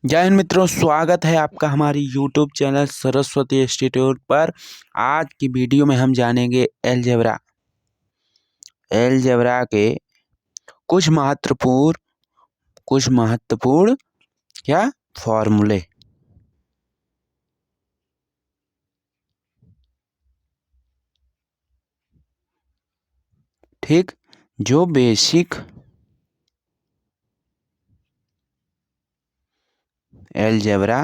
जय हिंद मित्रों, स्वागत है आपका हमारी यूट्यूब चैनल सरस्वती इंस्टीट्यूट पर। आज की वीडियो में हम जानेंगे एलजेब्रा के कुछ महत्वपूर्ण क्या फॉर्मूले। ठीक, जो बेसिक एलजेब्रा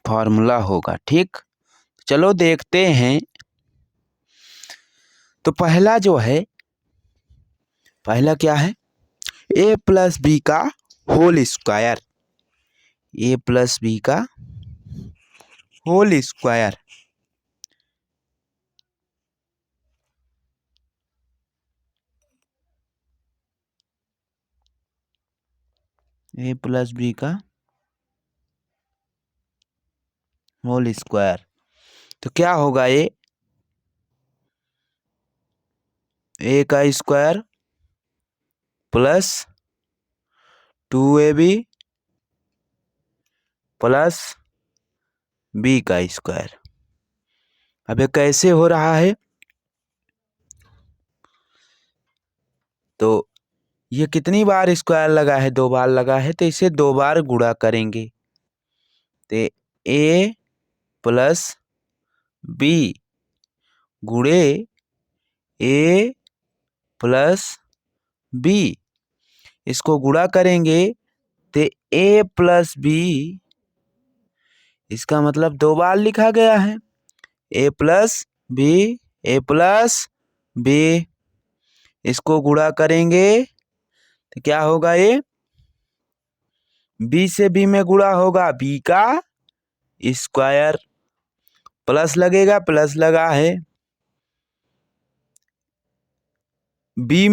फॉर्मूला होगा। ठीक, चलो देखते हैं। तो पहला क्या है, ए प्लस बी का होल स्क्वायर। ए प्लस बी का होल स्क्वायर। ए प्लस बी का होल स्क्वायर। तो क्या होगा, ए का square plus 2ab plus B का स्क्वायर। अब ये कैसे हो रहा है, तो ये कितनी बार स्क्वायर लगा है, 2 बार लगा है, तो इसे 2 बार गुणा करेंगे। तो ए प्लस बी गुणे ए प्लस बी, इसको गुणा करेंगे तो ए प्लस बी, इसका मतलब 2 बार लिखा गया है। ए प्लस बी, इसको गुणा करेंगे तो क्या होगा, ये बी से बी में गुणा होगा, बी का स्क्वायर प्लस लगेगा, प्लस लगा है। बी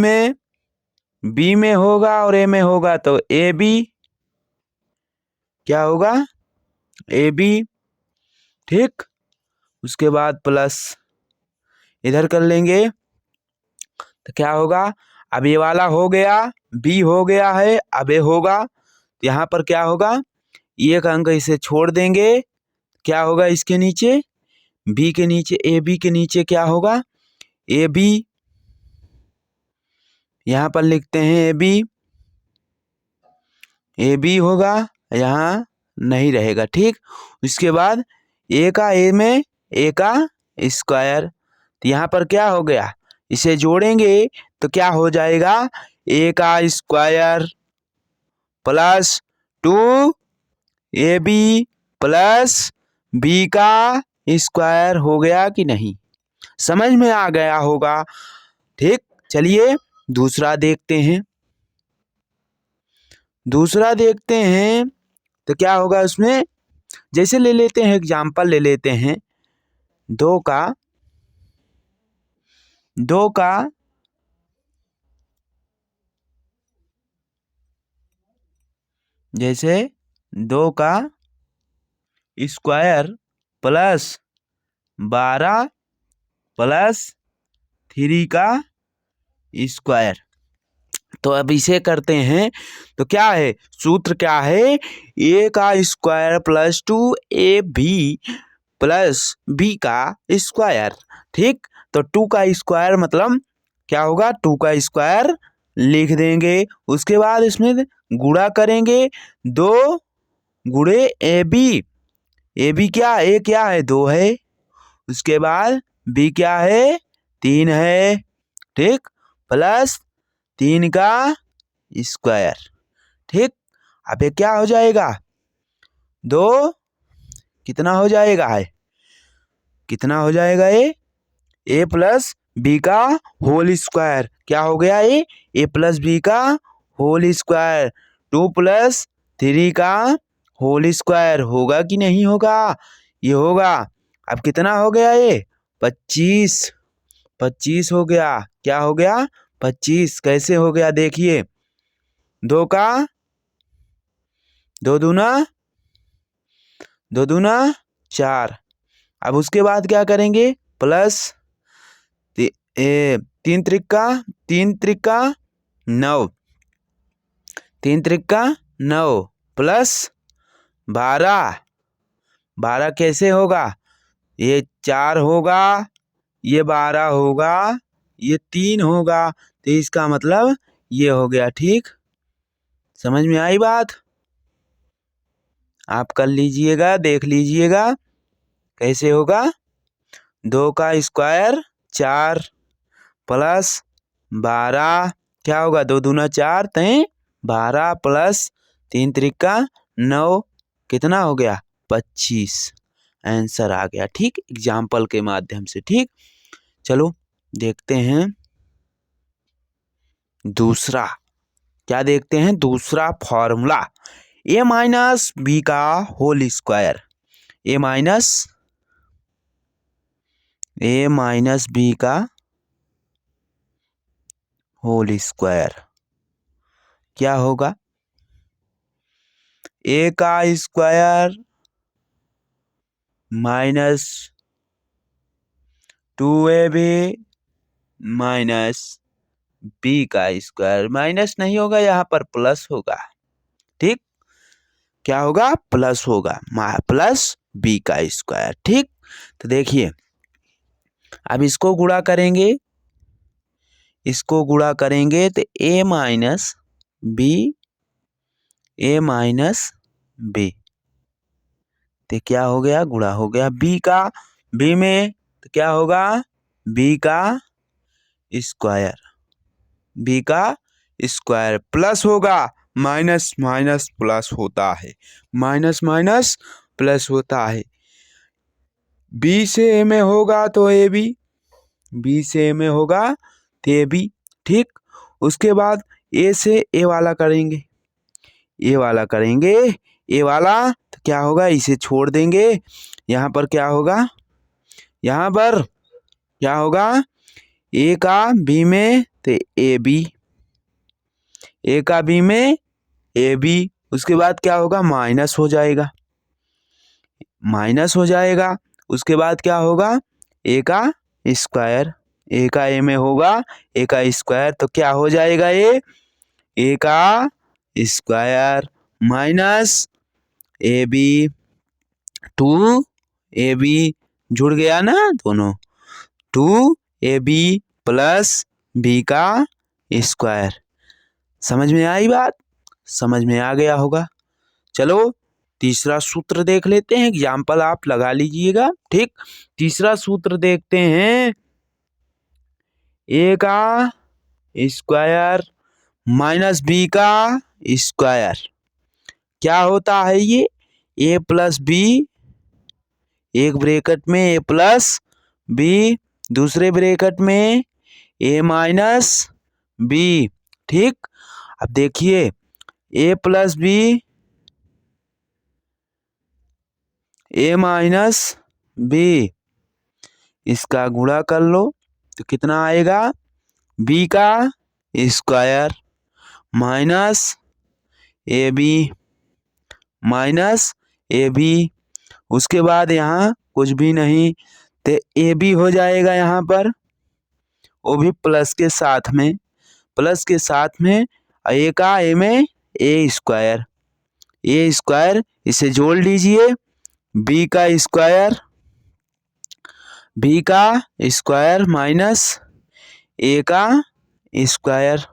में होगा और ए में होगा, तो ए बी क्या होगा, ए बी। ठीक, उसके बाद प्लस इधर कर लेंगे तो क्या होगा, अब ये वाला हो गया, बी हो गया है, अब ये होगा, यहाँ पर क्या होगा, एक अंक इसे छोड़ देंगे, क्या होगा इसके नीचे, बी के नीचे, ए बी के नीचे क्या होगा, ए बी, यहाँ पर लिखते हैं ए बी होगा, यहाँ नहीं रहेगा। ठीक, उसके बाद ए का ए में ए का स्क्वायर, तो यहाँ पर क्या हो गया, इसे जोड़ेंगे तो क्या हो जाएगा, ए का square plus 2ab plus B का स्क्वायर हो गया कि नहीं, समझ में आ गया होगा। ठीक, चलिए दूसरा देखते हैं। तो क्या होगा उसमें, जैसे ले लेते हैं एग्जाम्पल, ले लेते हैं 2 का जैसे 2 का स्क्वायर प्लस 12 प्लस 3 का स्क्वायर। तो अब इसे करते हैं, तो क्या है, सूत्र क्या है, ए का square plus 2ab plus B का स्क्वायर। ठीक, तो 2 का स्क्वायर मतलब क्या होगा, 2 का स्क्वायर लिख देंगे, उसके बाद इसमें गुणा करेंगे, 2 गुणे ए बी क्या, ए क्या है, 2 है, उसके बाद बी क्या है, 3 है। ठीक, प्लस 3 का स्क्वायर। ठीक, अब ये क्या हो जाएगा, 2 कितना हो जाएगा है, कितना हो जाएगा, ए प्लस बी का होल स्क्वायर, क्या हो गया, ए प्लस बी का होल स्क्वायर 2 प्लस 3 का होल स्क्वायर, होगा कि नहीं होगा, ये होगा। अब कितना हो गया, ये 25 हो गया, क्या हो गया, 25। कैसे हो गया देखिए, 2 का 2 दूना 4, अब उसके बाद क्या करेंगे, प्लस 3 त्रिका 9, 3 त्रिका 9 प्लस 12, 12 कैसे होगा, ये 4 होगा, ये 12 होगा, ये 3 होगा, तो इसका मतलब ये हो गया। ठीक, समझ में आई बात? आप कर लीजिएगा, देख लीजिएगा कैसे होगा। 2 का स्क्वायर 4 प्लस 12 क्या होगा, 2 दूना 4 तय 12 प्लस 3 त्रिका 9 कितना हो गया, 25। आंसर आ गया। ठीक, एग्जाम्पल के माध्यम से। ठीक, चलो देखते हैं दूसरा। क्या देखते हैं, दूसरा फॉर्मूला, a माइनस बी का whole square, a minus B का होल स्क्वायर क्या होगा, a का square minus 2ab minus B का स्क्वायर, माइनस नहीं होगा यहाँ पर प्लस होगा। ठीक, क्या होगा, प्लस होगा, प्लस बी का स्क्वायर। ठीक, तो देखिए अब इसको गुणा करेंगे, इसको गुणा करेंगे तो a माइनस बी तो क्या हो गया, गुणा हो गया, बी में तो क्या होगा, बी का स्क्वायर प्लस होगा, माइनस माइनस प्लस होता है, माइनस माइनस प्लस होता है, बी से ए में होगा तो ए बी से ए में होगा तो ए बी। ठीक, उसके बाद ए से ए वाला करेंगे, ए वाला तो क्या होगा, इसे छोड़ देंगे, यहाँ पर क्या होगा, यहाँ पर क्या होगा, ए का बी में तो ए बी, ए का बी में ए बी, उसके बाद क्या होगा, माइनस हो जाएगा, उसके बाद क्या होगा, ए का स्क्वायर, ए का ए में होगा ए का स्क्वायर, तो क्या हो जाएगा, ए का square minus A B, 2ab जुड़ गया ना दोनों, 2ab प्लस बी का स्क्वायर। समझ में आई बात, समझ में आ गया होगा। चलो तीसरा सूत्र देख लेते हैं, एग्जाम्पल आप लगा लीजिएगा। ठीक, तीसरा सूत्र देखते हैं, ए का स्क्वायर माइनस बी का स्क्वायर क्या होता है, ये ए प्लस बी, एक ब्रैकेट में ए प्लस बी, दूसरे ब्रैकेट में ए माइनस बी। ठीक, अब देखिए ए प्लस बी, ए माइनस बी, इसका गुणा कर लो तो कितना आएगा, बी का स्क्वायर माइनस ए बी उसके बाद यहाँ कुछ भी नहीं तो ए बी हो जाएगा, यहाँ पर वो भी प्लस के साथ में, ए का ए में ए स्क्वायर, इसे जोड़ लीजिए, बी का स्क्वायर माइनस ए का स्क्वायर।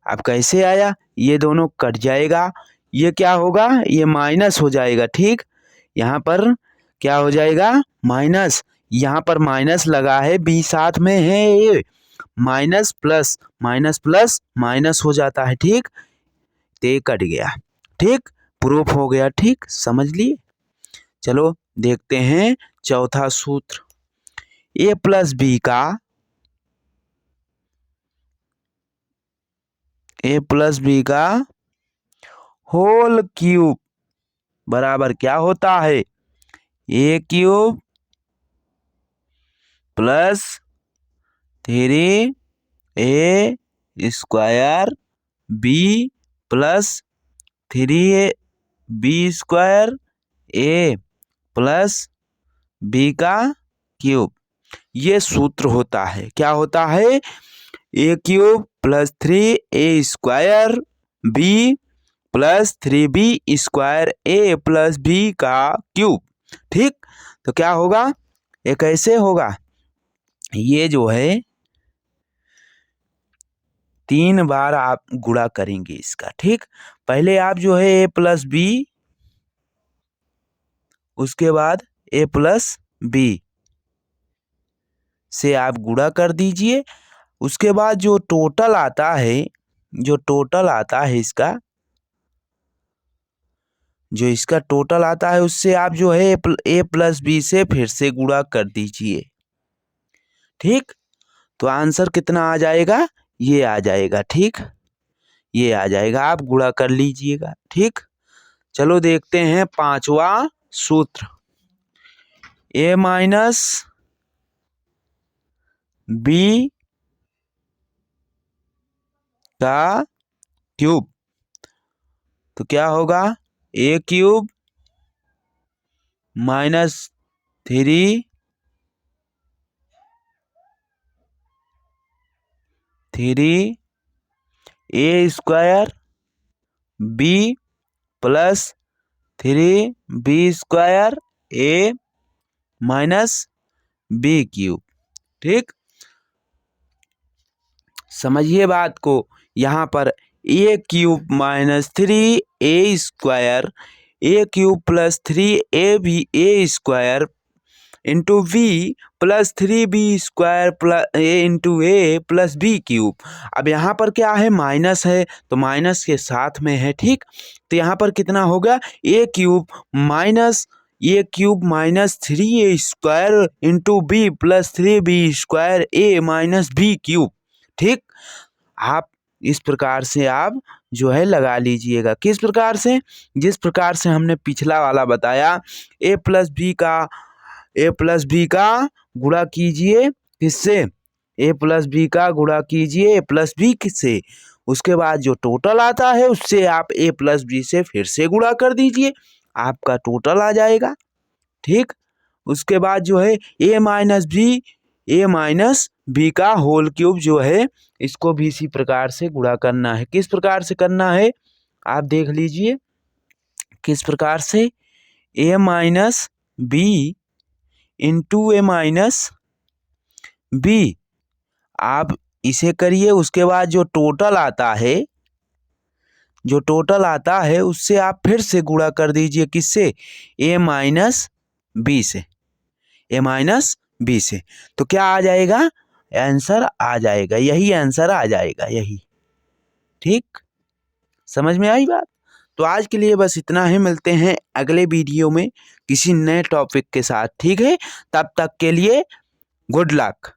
अब कैसे आया, ये दोनों कट जाएगा, ये क्या होगा, ये माइनस हो जाएगा। ठीक, यहाँ पर क्या हो जाएगा, माइनस, यहाँ पर माइनस लगा है, बी साथ में है, ए माइनस प्लस माइनस हो जाता है। ठीक, ते कट गया। ठीक, प्रूफ हो गया। ठीक, समझ लिए। चलो देखते हैं चौथा सूत्र, ए प्लस बी का होल क्यूब बराबर क्या होता है, A cube plus 3a square B plus 3b square A plus B का क्यूब। ये सूत्र होता है, क्या होता है, A cube plus 3 A square B plus 3b square A plus B का क्यूब। ठीक, तो क्या होगा, ये कैसे होगा, ये जो है 3 बार आप गुणा करेंगे इसका। ठीक, पहले आप जो है ए प्लस बी, उसके बाद ए प्लस बी से आप गुणा कर दीजिए। उसके बाद जो टोटल आता है, जो टोटल आता है इसका, जो इसका टोटल आता है उससे आप जो है ए प्लस बी से फिर से गुणा कर दीजिए। ठीक, तो आंसर कितना आ जाएगा, ये आ जाएगा। ठीक, ये आ जाएगा, आप गुणा कर लीजिएगा। ठीक, चलो देखते हैं पांचवा सूत्र, ए माइनस बी का क्यूब। तो क्या होगा, ए cube minus 3 A square B plus 3b square A minus B cube. ठीक, समझिए बात को, यहाँ पर A cube minus 3a square A cube plus 3a square into B plus 3b square plus A into A plus B cube. अब यहाँ पर क्या है, माइनस है तो माइनस के साथ में है। ठीक, तो यहाँ पर कितना होगा, ए cube minus 3a square into B plus 3b square ए माइनस बी क्यूब। ठीक, आप इस प्रकार से आप जो है लगा लीजिएगा। किस प्रकार से, जिस प्रकार से हमने पिछला वाला बताया, ए प्लस बी का गुणा कीजिए, किससे, ए प्लस बी का गुणा कीजिए ए प्लस बी से, उसके बाद जो टोटल आता है उससे आप ए प्लस बी से फिर से गुणा कर दीजिए, आपका टोटल आ जाएगा। ठीक, उसके बाद जो है ए माइनस बी का होल क्यूब जो है, इसको भी इसी प्रकार से गुणा करना है। किस प्रकार से करना है, आप देख लीजिए किस प्रकार से, ए माइनस बी इंटू ए माइनस बी, आप इसे करिए। उसके बाद जो टोटल आता है उससे आप फिर से गुणा कर दीजिए, किससे, ए माइनस बी से, तो क्या आ जाएगा, आंसर आ जाएगा, यही आंसर आ जाएगा, यही। ठीक, समझ में आई बात। तो आज के लिए बस इतना ही, मिलते हैं अगले वीडियो में किसी नए टॉपिक के साथ। ठीक है, तब तक के लिए गुड लक।